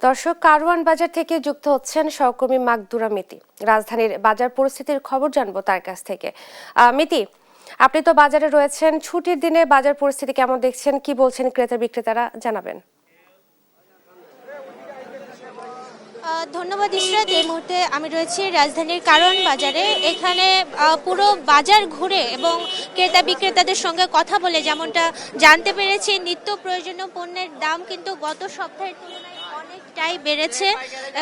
দর্শক, কারওয়ান বাজার থেকে যুক্ত হচ্ছেন সহকর্মী মাকদুরা মিতি। রাজধানীর বাজার পরিস্থিতির খবর জানবো তার কাছ থেকে। মিতি, আপনি তো বাজারে রয়েছেন, ছুটির দিনে বাজার পরিস্থিতি কেমন দেখছেন, কি বলছেন ক্রেতা বিক্রেতারা, জানাবেন। ধন্যবাদ ইশরাত। এই মুহূর্তে আমি রয়েছি রাজধানীর কারওয়ান বাজারে। এখানে পুরো বাজার ঘুরে এবং ক্রেতা বিক্রেতাদের সঙ্গে কথা বলে যেমনটা জানতে পেরেছি, নিত্য প্রয়োজনীয় পণ্যের দাম কিন্তু গত সপ্তাহের তুলনায় অনেকটাই বেড়েছে।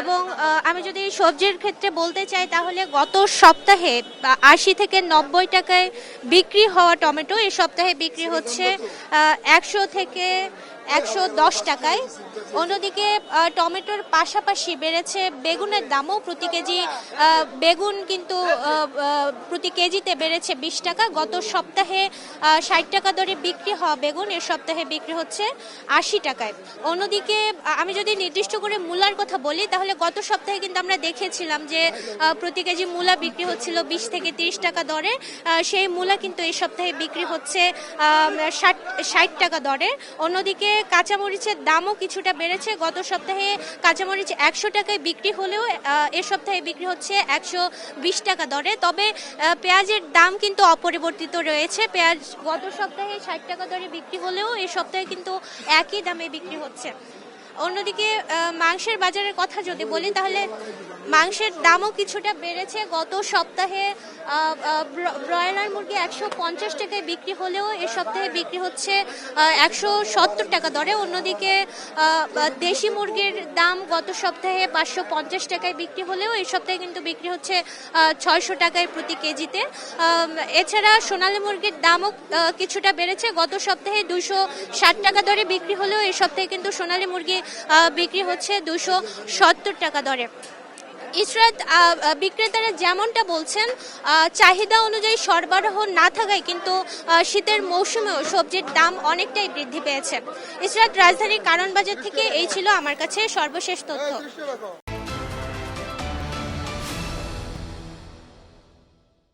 এবং আমি যদি সবজির ক্ষেত্রে বলতে চাই, তাহলে গত সপ্তাহে ৮০ থেকে ৯০ টাকায় বিক্রি হওয়া টমেটো এই সপ্তাহে বিক্রি হচ্ছে ১০০ থেকে ১১০ টাকায়। অন্যদিকে টমেটোর পাশাপাশি বেড়েছে বেগুনের দামও। প্রতি কেজি বেগুন কিন্তু প্রতি কেজিতে বেড়েছে ২০ টাকা। গত সপ্তাহে ৬০ টাকা দরে বিক্রি হওয়া বেগুন এর সপ্তাহে বিক্রি হচ্ছে ৮০ টাকায়। অন্যদিকে আমি যদি নির্দিষ্ট করে মূলার কথা বলি, তাহলে গত সপ্তাহে কিন্তু আমরা দেখেছিলাম যে প্রতি কেজি মূলা বিক্রি হচ্ছিল ২০ থেকে ৩০ টাকা দরে। সেই মূলা কিন্তু এই সপ্তাহে বিক্রি হচ্ছে ৬০ টাকা দরে। অন্যদিকে কাঁচামরিচের দামও কিছুটা বেড়েছে। গত সপ্তাহে কাঁচামরিচ ১০০ টাকায় বিক্রি হলেও এ সপ্তাহে বিক্রি হচ্ছে ১২০ টাকা দরে। তবে পেঁয়াজের দাম কিন্তু অপরিবর্তিত রয়েছে। পেঁয়াজ গত সপ্তাহে ৬০ টাকা দরে বিক্রি হলেও এ সপ্তাহে কিন্তু একই দামে বিক্রি হচ্ছে। অন্যদিকে মাংসের বাজারের কথা যদি বলি, তাহলে মাংসের দামও কিছুটা বেড়েছে। গত সপ্তাহে ব্রয়লার মুরগি ১৫০ টাকায় বিক্রি হলেও এ সপ্তাহে বিক্রি হচ্ছে ১৭০ টাকা দরে। অন্যদিকে দেশি মুরগির দাম গত সপ্তাহে ৫৫০ টাকায় বিক্রি হলেও এই সপ্তাহে কিন্তু বিক্রি হচ্ছে ৬০০ টাকায় প্রতি কেজিতে। এছাড়া সোনালী মুরগির দামও কিছুটা বেড়েছে। গত সপ্তাহে ২৬০ টাকা দরে বিক্রি হলেও এই সপ্তাহে কিন্তু সোনালী মুরগি বিক্রি হচ্ছে ২৭০ টাকা দরে। ইশরাত, বিক্রেতারা যেমনটা বলছেন, চাহিদা অনুযায়ী সরবরাহ না থাকায় কিন্তু শীতের মৌসুমেও সবজির দাম অনেকটাই বৃদ্ধি পেয়েছে। ইশরাত, রাজধানীর কারওয়ান বাজার থেকে এই ছিল আমার কাছে সর্বশেষ তথ্য।